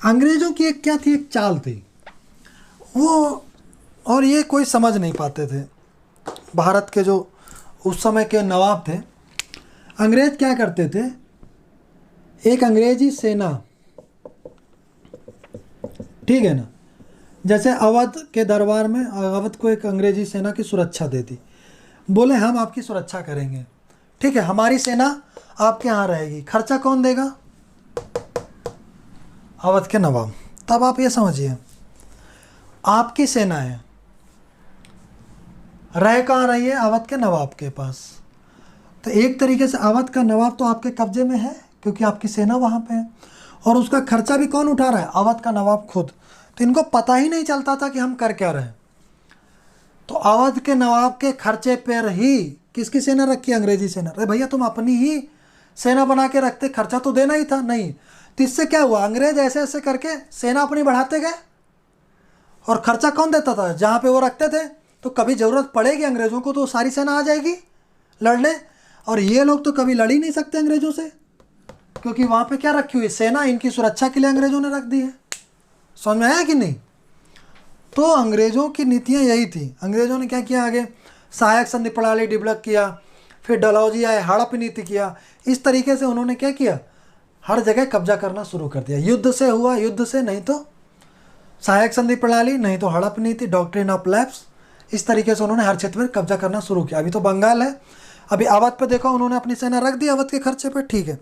अंग्रेज़ों की एक क्या थी, एक चाल थी वो, और ये कोई समझ नहीं पाते थे। भारत के जो उस समय के नवाब थे, अंग्रेज़ क्या करते थे, एक अंग्रेजी सेना, ठीक है ना, जैसे अवध के दरबार में अवध को एक अंग्रेजी सेना की सुरक्षा दे दी, बोले हम आपकी सुरक्षा करेंगे, ठीक है, हमारी सेना आपके यहाँ रहेगी। खर्चा कौन देगा? अवध के नवाब। तब आप ये समझिए, आपकी सेना है, रह कहाँ रही है? अवध के नवाब के पास। तो एक तरीके से अवध का नवाब तो आपके कब्जे में है, क्योंकि आपकी सेना वहाँ पे है, और उसका खर्चा भी कौन उठा रहा है? अवध का नवाब खुद। तो इनको पता ही नहीं चलता था कि हम कर क्या रहे हैं। तो अवध के नवाब के खर्चे पर ही किसकी सेना रखी? अंग्रेजी सेना। अरे भैया, तुम अपनी ही सेना बना के रखते, खर्चा तो देना ही था। नहीं, तो इससे क्या हुआ? अंग्रेज ऐसे ऐसे करके सेना अपनी बढ़ाते गए, और खर्चा कौन देता था? जहाँ पे वो रखते थे। तो कभी ज़रूरत पड़ेगी अंग्रेज़ों को तो सारी सेना आ जाएगी लड़ने, और ये लोग तो कभी लड़ ही नहीं सकते अंग्रेज़ों से, क्योंकि वहाँ पे क्या रखी हुई? सेना। इनकी सुरक्षा के लिए अंग्रेज़ों ने रख दी है। समझ में आया कि नहीं? तो अंग्रेज़ों की नीतियाँ यही थी। अंग्रेज़ों ने क्या किया आगे? सहायक संधि प्रणाली डेवलप किया, फिर डलहौजी आए, हड़प नीति किया। इस तरीके से उन्होंने क्या किया? हर जगह कब्जा करना शुरू कर दिया। युद्ध से हुआ, युद्ध से, नहीं तो सहायक संधि प्रणाली, नहीं तो हड़प नीति, डॉक्ट्रिन ऑफ लैप्स। इस तरीके से उन्होंने हर क्षेत्र में कब्जा करना शुरू किया। अभी तो बंगाल है, अभी अवध पे देखो उन्होंने अपनी सेना रख दी अवध के खर्चे पे, ठीक है।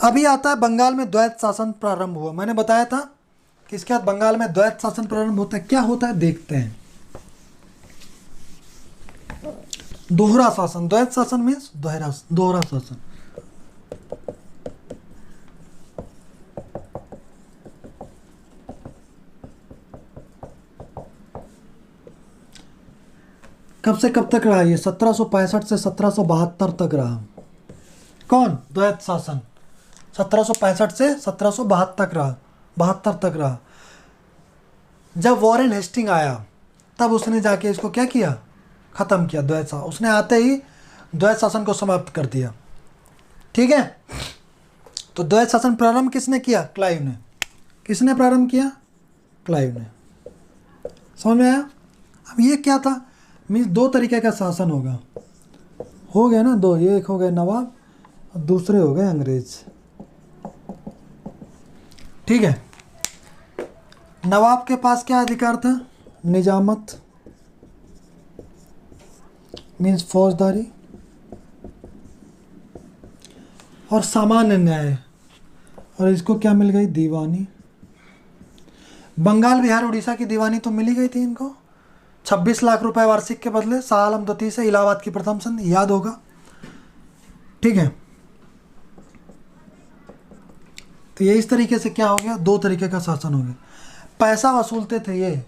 अभी आता है बंगाल में द्वैत शासन प्रारंभ हुआ। मैंने बताया था कि इसके बाद बंगाल में द्वैत शासन प्रारंभ होता है। क्या होता है देखते हैं। दोहरा शासन, द्वैत शासन मीन्स दोहरा शासन। कब से कब तक रहा? ये 1765 से 1772 तक रहा। कौन? द्वैत शासन। 1765 से 1772 तक रहा। जब वॉरेन हेस्टिंग आया तब उसने जाके इसको क्या किया? ख़त्म किया द्वैत शासन। उसने आते ही द्वैत शासन को समाप्त कर दिया। ठीक है, तो द्वैत शासन प्रारंभ किसने किया? क्लाइव ने। किसने प्रारंभ किया? क्लाइव ने। समझ में आया? अब ये क्या था? मीन्स दो तरीके का शासन होगा, हो गया ना दो। ये एक हो गए नवाब और दूसरे हो गए अंग्रेज। ठीक है, नवाब के पास क्या अधिकार था? निजामत मीन्स फौजदारी, और सामान्य न्याय, और इसको क्या मिल गई? दीवानी। बंगाल, बिहार, उड़ीसा की दीवानी तो मिली गई थी इनको, 26 लाख रुपए वार्षिक के बदले शाह आलम द्वितीय से इलाहाबाद की प्रथम संधि, याद होगा। ठीक है, तो ये इस तरीके से क्या हो गया, दो तरीके का शासन हो गया। पैसा वसूलते थे ये,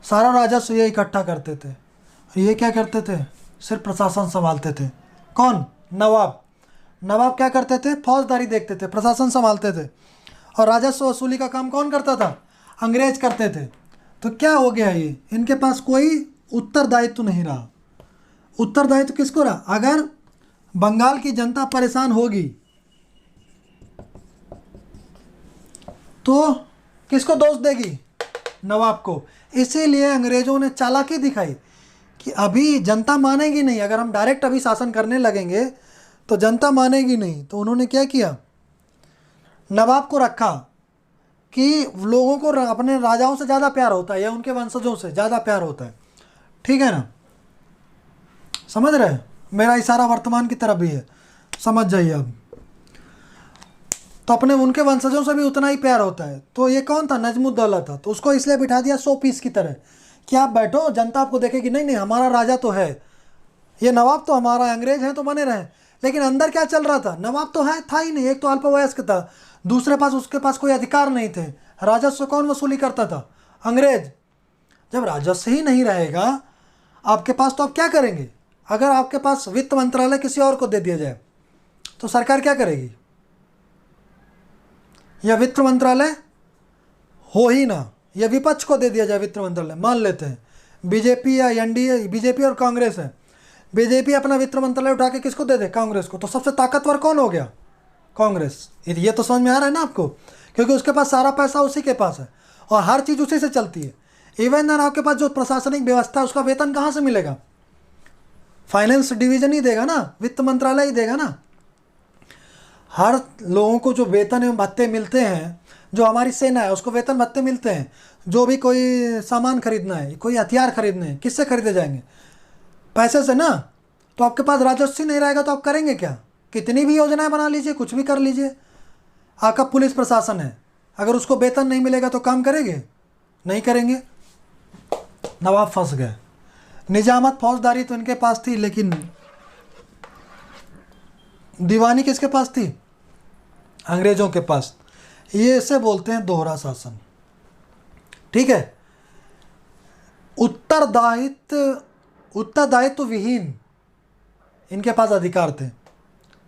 सारा राजस्व ये इकट्ठा करते थे, और ये क्या करते थे, सिर्फ प्रशासन संभालते थे। कौन, नवाब। नवाब क्या करते थे, फौजदारी देखते थे, प्रशासन संभालते थे, और राजस्व वसूली का काम कौन करता था, अंग्रेज करते थे। तो क्या हो गया, ये इनके पास कोई उत्तरदायित्व नहीं रहा। उत्तरदायित्व किसको रहा, अगर बंगाल की जनता परेशान होगी तो किसको दोष देगी, नवाब को। इसीलिए अंग्रेजों ने चालाकी दिखाई कि अभी जनता मानेगी नहीं, अगर हम डायरेक्ट अभी शासन करने लगेंगे तो जनता मानेगी नहीं। तो उन्होंने क्या किया, नवाब को रखा कि लोगों को अपने राजाओं से ज़्यादा प्यार होता है या उनके वंशजों से ज़्यादा प्यार होता है। ठीक है ना, समझ रहे हैं, मेरा इशारा वर्तमान की तरफ भी है, समझ जाइए अब। तो अपने उनके वंशजों से भी उतना ही प्यार होता है। तो ये कौन था, नजमुद्दौला था। तो उसको इसलिए बिठा दिया 100 पीस की तरह कि आप बैठो, जनता आपको देखेगी, नहीं नहीं हमारा राजा तो है, ये नवाब तो हमारा, अंग्रेज है तो बने रहे। लेकिन अंदर क्या चल रहा था, नवाब तो है था ही नहीं, एक तो अल्पवयस्क था, दूसरे पास उसके पास कोई अधिकार नहीं थे। राजस्व कौन वसूली करता था, अंग्रेज। जब राजस्व ही नहीं रहेगा आपके पास तो आप क्या करेंगे। अगर आपके पास वित्त मंत्रालय किसी और को दे दिया जाए तो सरकार क्या करेगी, या वित्त मंत्रालय हो ही ना, या विपक्ष को दे दिया जाए वित्त मंत्रालय। मान लेते हैं बीजेपी या एनडीए, बीजेपी और कांग्रेस है, बीजेपी अपना वित्त मंत्रालय उठा के किसको दे दे, कांग्रेस को। तो सबसे ताकतवर कौन हो गया, कांग्रेस। ये तो समझ में आ रहा है ना आपको, क्योंकि उसके पास सारा पैसा उसी के पास है और हर चीज़ उसी से चलती है। इवन देन आपके पास जो प्रशासनिक व्यवस्था है उसका वेतन कहाँ से मिलेगा, फाइनेंस डिवीजन ही देगा ना, वित्त मंत्रालय ही देगा ना। हर लोगों को जो वेतन एवं भत्ते मिलते हैं, जो हमारी सेना है उसको वेतन भत्ते मिलते हैं, जो भी कोई सामान खरीदना है, कोई हथियार खरीदने हैं, किससे खरीदे जाएंगे, पैसे से ना। तो आपके पास राजस्व नहीं रहेगा तो आप करेंगे क्या, कितनी भी योजनाएं बना लीजिए, कुछ भी कर लीजिए। आपका पुलिस प्रशासन है, अगर उसको वेतन नहीं मिलेगा तो काम करेंगे, नहीं करेंगे। नवाब फंस गए। निजामत फौजदारी तो इनके पास थी, लेकिन दीवानी किसके पास थी, अंग्रेजों के पास। ये इसे बोलते हैं दोहरा शासन। ठीक है, उत्तरदायित्व विहीन इनके पास अधिकार थे।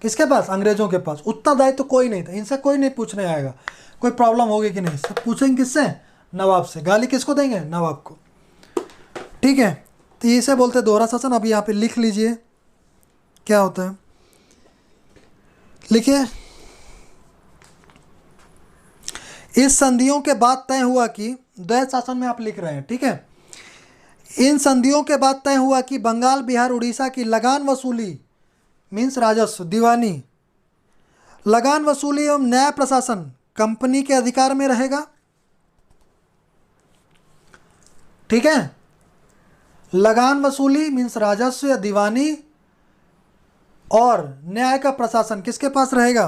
किसके पास, अंग्रेजों के पास। उत्तरदायित्व कोई नहीं था, इनसे कोई नहीं पूछने आएगा कोई प्रॉब्लम होगी कि नहीं, सब पूछेंगे किससे, नवाब से। गाली किसको देंगे, नवाब को। ठीक है, तो इसे बोलते हैं दोहरा शासन। अब यहाँ पे लिख लीजिए क्या होता है, लिखिए। इस संधियों के बाद तय हुआ कि, द्वैत शासन में आप लिख रहे हैं, ठीक है। इन संधियों के बाद तय हुआ कि बंगाल, बिहार, उड़ीसा की लगान वसूली मीन्स राजस्व, दीवानी, लगान वसूली एवं न्याय प्रशासन कंपनी के अधिकार में रहेगा। ठीक है, लगान वसूली मीन्स राजस्व या दीवानी, और न्याय का प्रशासन किसके पास रहेगा,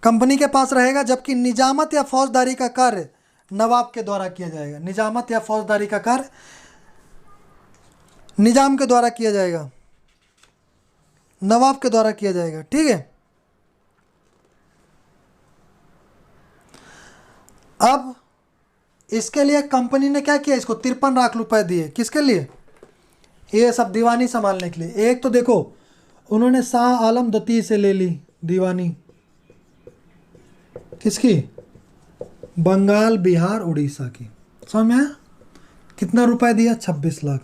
कंपनी के पास रहेगा। जबकि निजामत या फौजदारी का कार्य नवाब के द्वारा किया जाएगा। निजामत या फौजदारी का कार्य निजाम के द्वारा किया जाएगा, नवाब के द्वारा किया जाएगा। ठीक है, अब इसके लिए कंपनी ने क्या किया, इसको 53 लाख रुपए दिए। किसके लिए, ये सब दीवानी संभालने के लिए। एक तो देखो उन्होंने शाह आलम द्वितीय से ले ली दीवानी, किसकी, बंगाल, बिहार, उड़ीसा की। समझ में आया, कितना रुपए दिया, 26 लाख,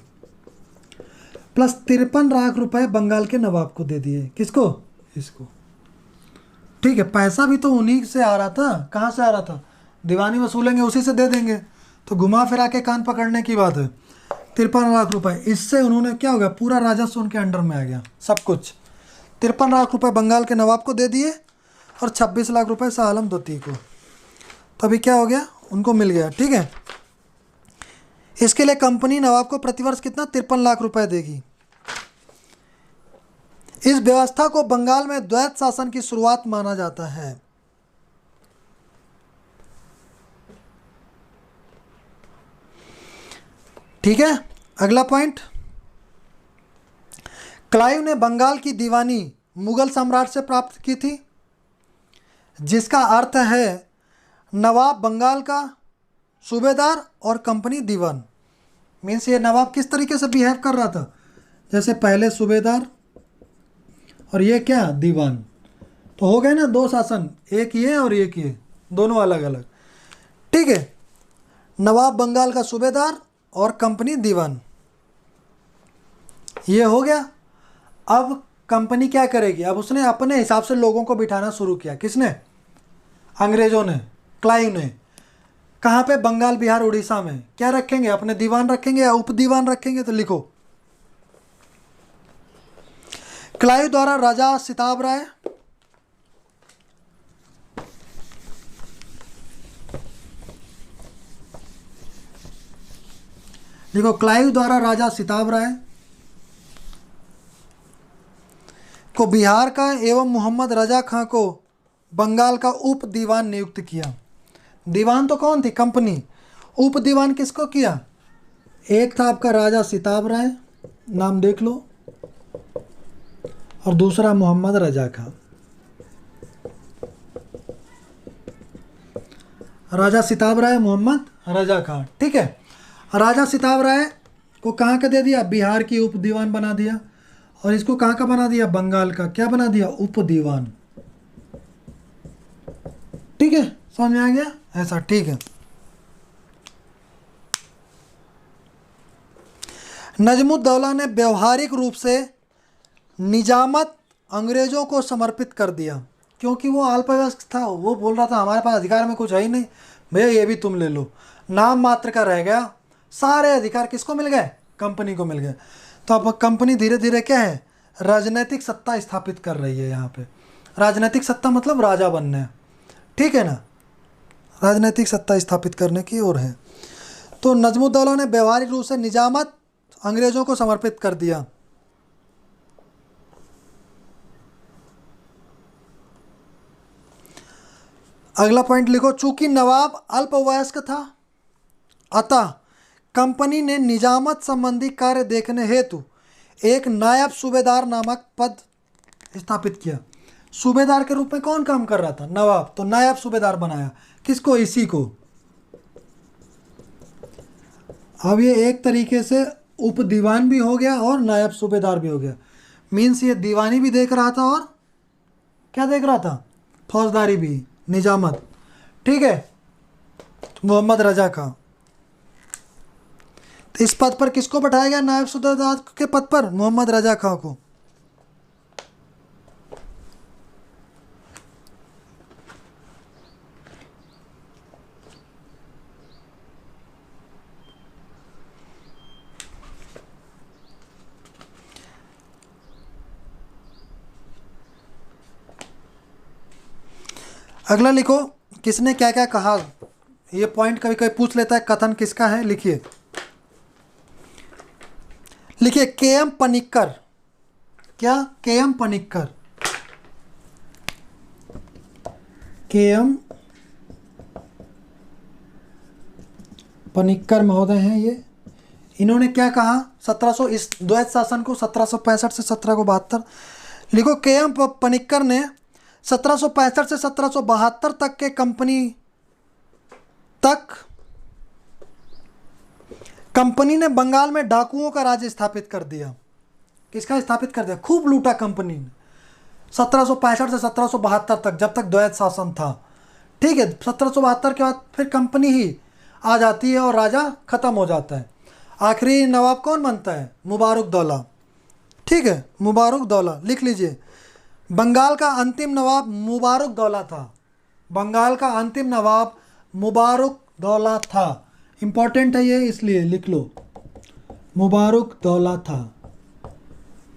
प्लस 53 लाख रुपए बंगाल के नवाब को दे दिए। किसको, इसको। ठीक है, पैसा भी तो उन्हीं से आ रहा था। कहाँ से आ रहा था, दीवानी वसूलेंगे उसी से दे देंगे। तो घुमा फिरा के कान पकड़ने की बात है। 53 लाख रुपए, इससे उन्होंने क्या हो गया, पूरा राजस्व उनके अंडर में आ गया, सब कुछ। 53 लाख रुपए बंगाल के नवाब को दे दिए और 26 लाख रुपए शाह आलम द्वितीय को। तो अभी क्या हो गया, उनको मिल गया। ठीक है, इसके लिए कंपनी नवाब को प्रतिवर्ष कितना, 53 लाख रुपए देगी। इस व्यवस्था को बंगाल में द्वैत शासन की शुरुआत माना जाता है। ठीक है। अगला पॉइंट, क्लाइव ने बंगाल की दीवानी मुगल सम्राट से प्राप्त की थी, जिसका अर्थ है नवाब बंगाल का सूबेदार और कंपनी दीवान। मीन्स ये नवाब किस तरीके से बिहेव कर रहा था, जैसे पहले सूबेदार और ये क्या, दीवान। तो हो गए ना दो शासन, एक ये और एक ये, दोनों अलग अलग। ठीक है, नवाब बंगाल का सूबेदार और कंपनी दीवान, ये हो गया। अब कंपनी क्या करेगी, अब उसने अपने हिसाब से लोगों को बिठाना शुरू किया। किसने, अंग्रेज़ों ने, क्लाइव ने। कहाँ पे, बंगाल, बिहार, उड़ीसा में। क्या रखेंगे, अपने दीवान रखेंगे या उप दीवान रखेंगे, तो लिखो क्लाइव द्वारा राजा सिताब राय, देखो क्लाइव द्वारा राजा सिताब राय को बिहार का एवं मोहम्मद रजा खां को बंगाल का उप दीवान नियुक्त किया। दीवान तो कौन थी, कंपनी। उप दीवान किसको किया, एक था आपका राजा सिताब राय, नाम देख लो, और दूसरा मोहम्मद रजा खां। राजा सिताब राय, मोहम्मद रजा खां। ठीक है, राजा सिताब राय को कहाँ का दे दिया, बिहार की उप दीवान बना दिया, और इसको कहाँ का बना दिया, बंगाल का क्या बना दिया, उप दीवान। ठीक है, समझ में आ गया ऐसा। ठीक है, नजमुद्दौला ने व्यवहारिक रूप से निजामत अंग्रेजों को समर्पित कर दिया, क्योंकि वो अल्पवयस्क था। वो बोल रहा था हमारे पास अधिकार में कुछ है ही नहीं भैया, ये भी तुम ले लो, नाम मात्र का रह गया, सारे अधिकार किसको मिल गए, कंपनी को मिल गए। तो अब कंपनी धीरे धीरे क्या है, राजनीतिक सत्ता स्थापित कर रही है यहाँ पे। राजनीतिक सत्ता मतलब राजा बनने, ठीक है ना, राजनीतिक सत्ता स्थापित करने की ओर है। तो नजमुद्दौला ने व्यवहारिक रूप से निजामत अंग्रेजों को समर्पित कर दिया। अगला पॉइंट लिखो, चूंकि नवाब अल्पवयस्क था, अतः कंपनी ने निजामत संबंधी कार्य देखने हेतु एक नायब सूबेदार नामक पद स्थापित किया। सूबेदार के रूप में कौन काम कर रहा था, नवाब, तो नायब सूबेदार बनाया। किसको, इसी को। अब ये एक तरीके से उप दीवान भी हो गया और नायब सूबेदार भी हो गया। मीन्स ये दीवानी भी देख रहा था और क्या देख रहा था, फौजदारी भी, निजामत। ठीक है, मोहम्मद रजा खां। तो इस पद पर किसको बैठाया गया, नायब सूबेदार के पद पर मोहम्मद रजा खां को। अगला लिखो, किसने क्या क्या कहा। ये पॉइंट कभी कभी पूछ लेता है, कथन किसका है, लिखिए। लिखिए के.एम. पनिक्कर। क्या, के.एम. पनिक्कर। के.एम. पनिक्कर महोदय हैं ये। इन्होंने क्या कहा, 1700, इस द्वैत शासन को 1765 से 1772। लिखो, के.एम. पनिक्कर ने 1765 से 1772 तक के कंपनी ने बंगाल में डाकुओं का राज्य स्थापित कर दिया। किसका स्थापित कर दिया, खूब लूटा कंपनी ने 1765 से 1772 तक, जब तक द्वैत शासन था। ठीक है, 1772 के बाद फिर कंपनी ही आ जाती है और राजा खत्म हो जाता है। आखिरी नवाब कौन बनता है, मुबारकदौला। ठीक है, मुबारकदौला लिख लीजिए। बंगाल का अंतिम नवाब मुबारकदौला था। बंगाल का अंतिम नवाब मुबारकदौला था। इंपॉर्टेंट है ये, इसलिए लिख लो, मुबारकदौला था।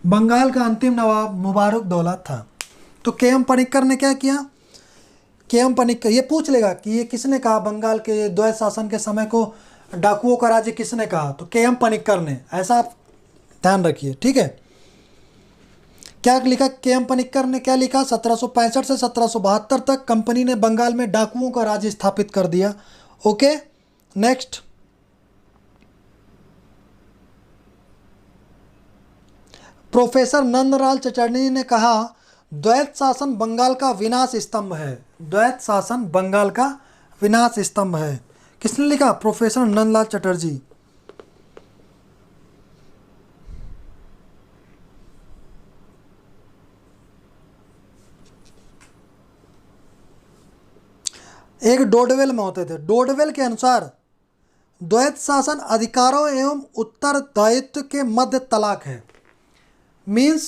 बंगाल का अंतिम नवाब मुबारकदौला था। तो के.एम. पनिक्कर ने क्या किया, के.एम. पनिक्कर ये पूछ लेगा कि ये किसने कहा, बंगाल के द्वैत शासन के समय को डाकुओं का राज्य किसने कहा, तो के.एम. पनिक्कर ने। ऐसा आप ध्यान रखिए। ठीक है, क्या लिखा, के.एम. पनिक्कर ने क्या लिखा, 1765 से 1772 तक कंपनी ने बंगाल में डाकुओं का राज्य स्थापित कर दिया। Okay, next. Professor Nandlal Chatterjee ने कहा द्वैत शासन बंगाल का विनाश स्तंभ है। द्वैत शासन बंगाल का विनाश स्तंभ है। किसने लिखा? प्रोफेसर नंदलाल चटर्जी। एक डोडवेल में होते थे। डोडवेल के अनुसार द्वैत शासन अधिकारों एवं उत्तरदायित्व के मध्य तलाक है। मीन्स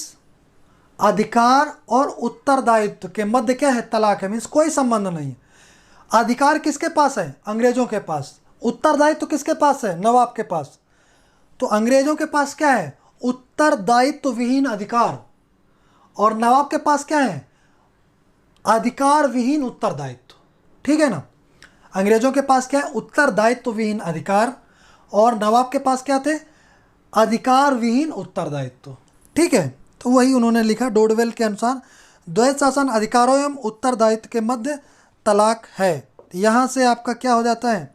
अधिकार और उत्तरदायित्व के मध्य क्या है? तलाक है। मीन्स कोई संबंध नहीं है। अधिकार किसके पास है? अंग्रेजों के पास। उत्तरदायित्व किसके पास है? नवाब के पास। तो अंग्रेजों के पास क्या है? उत्तरदायित्व विहीन अधिकार, और नवाब के पास क्या है? अधिकार विहीन उत्तरदायित्व। ठीक है ना? अंग्रेजों के पास क्या है? उत्तरदायित्व विहीन अधिकार, और नवाब के पास क्या थे? अधिकार विहीन उत्तरदायित्व। ठीक है, तो वही उन्होंने लिखा। डोडवेल के अनुसार द्वैत शासन अधिकारों एवं उत्तरदायित्व के मध्य तलाक है। यहाँ से आपका क्या हो जाता है?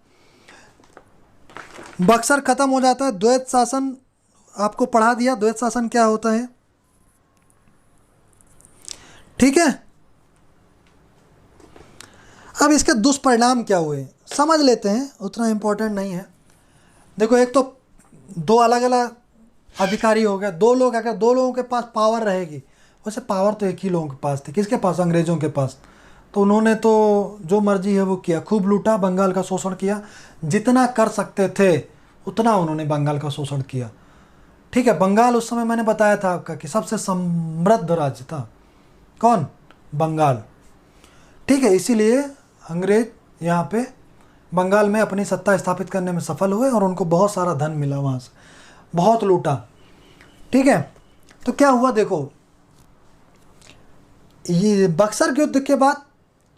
बक्सर खत्म हो जाता है। द्वैत शासन आपको पढ़ा दिया, द्वैत शासन क्या होता है। ठीक है, अब इसके दुष्परिणाम क्या हुए समझ लेते हैं, उतना इम्पोर्टेंट नहीं है। देखो, एक तो दो अलग अलग अधिकारी हो गए। दो लोग, अगर दो लोगों के पास पावर रहेगी, वैसे पावर तो एक ही लोगों के पास थी। किसके पास? अंग्रेज़ों के पास। तो उन्होंने तो जो मर्जी है वो किया, खूब लूटा, बंगाल का शोषण किया। जितना कर सकते थे उतना उन्होंने बंगाल का शोषण किया। ठीक है, बंगाल उस समय मैंने बताया था आपका कि सबसे समृद्ध राज्य था। कौन? बंगाल। ठीक है, इसीलिए अंग्रेज यहाँ पे बंगाल में अपनी सत्ता स्थापित करने में सफल हुए और उनको बहुत सारा धन मिला, वहाँ से बहुत लूटा। ठीक है, तो क्या हुआ देखो, ये बक्सर के युद्ध के बाद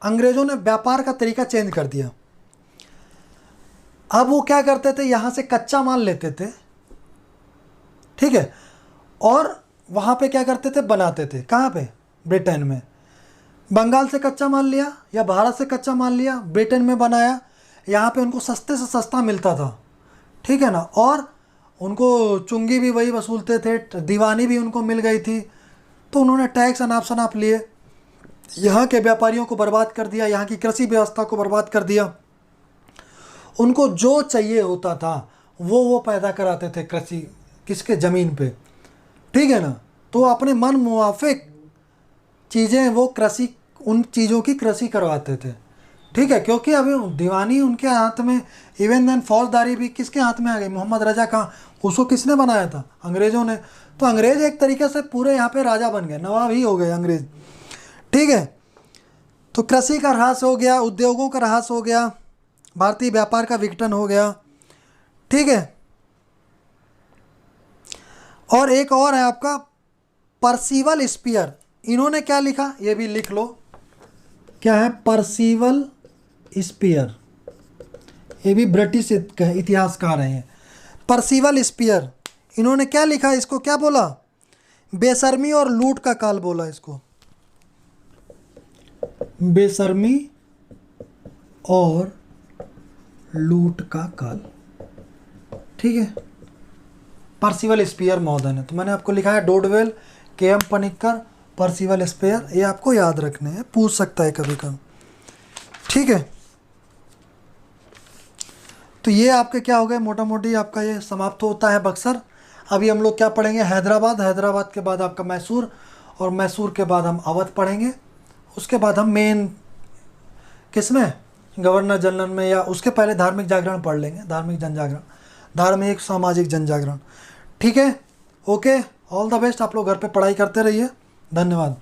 अंग्रेजों ने व्यापार का तरीका चेंज कर दिया। अब वो क्या करते थे? यहाँ से कच्चा माल लेते थे। ठीक है, और वहाँ पे क्या करते थे? बनाते थे। कहाँ पे? ब्रिटेन में। बंगाल से कच्चा माल लिया या भारत से कच्चा माल लिया, ब्रिटेन में बनाया। यहाँ पे उनको सस्ते से सस्ता मिलता था। ठीक है ना? और उनको चुंगी भी वही वसूलते थे, दीवानी भी उनको मिल गई थी। तो उन्होंने टैक्स अनाप शनाप लिए, यहाँ के व्यापारियों को बर्बाद कर दिया, यहाँ की कृषि व्यवस्था को बर्बाद कर दिया। उनको जो चाहिए होता था वो पैदा कराते थे कृषि, किसके? ज़मीन पे। ठीक है ना? तो अपने मन मुआफिक चीज़ें वो कृषि, उन चीज़ों की कृषि करवाते थे। ठीक है, क्योंकि अभी दीवानी उनके हाथ में, इवन देन फौजदारी भी किसके हाथ में आ गई? मोहम्मद रजा का। उसको किसने बनाया था? अंग्रेज़ों ने। तो अंग्रेज़ एक तरीके से पूरे यहाँ पे राजा बन गए, नवाब ही हो गए अंग्रेज़। ठीक है, तो कृषि का ह्रास हो गया, उद्योगों का ह्रास हो गया, भारतीय व्यापार का विघटन हो गया। ठीक है, और एक और है आपका पर्सिवल स्पीयर। इन्होंने क्या लिखा ये भी लिख लो, क्या है? Percival Spear. ये भी ब्रिटिश इतिहासकार हैं। पर्सिवल स्पीयर, इन्होंने क्या लिखा? इसको क्या बोला? बेशर्मी और लूट का काल बोला इसको। बेशर्मी और लूट का काल। ठीक है, पर्सिवल स्पीयर महोदय ने। तो मैंने आपको लिखा है Dodwell, K M. Panikkar, Percival Spear. ये आपको याद रखने हैं, पूछ सकता है कभी कभी। ठीक है, तो ये आपके क्या हो गए, मोटा मोटी आपका ये समाप्त होता है बक्सर। अभी हम लोग क्या पढ़ेंगे? हैदराबाद। हैदराबाद के बाद आपका मैसूर, और मैसूर के बाद हम अवध पढ़ेंगे। उसके बाद हम मेन किसमें? गवर्नर जनरल में, या उसके पहले धार्मिक जागरण पढ़ लेंगे। धार्मिक जन जागरण, धार्मिक सामाजिक जन जागरण। ठीक है, ओके, ऑल द बेस्ट। आप लोग घर पे पढ़ाई करते रहिए। धन्यवाद।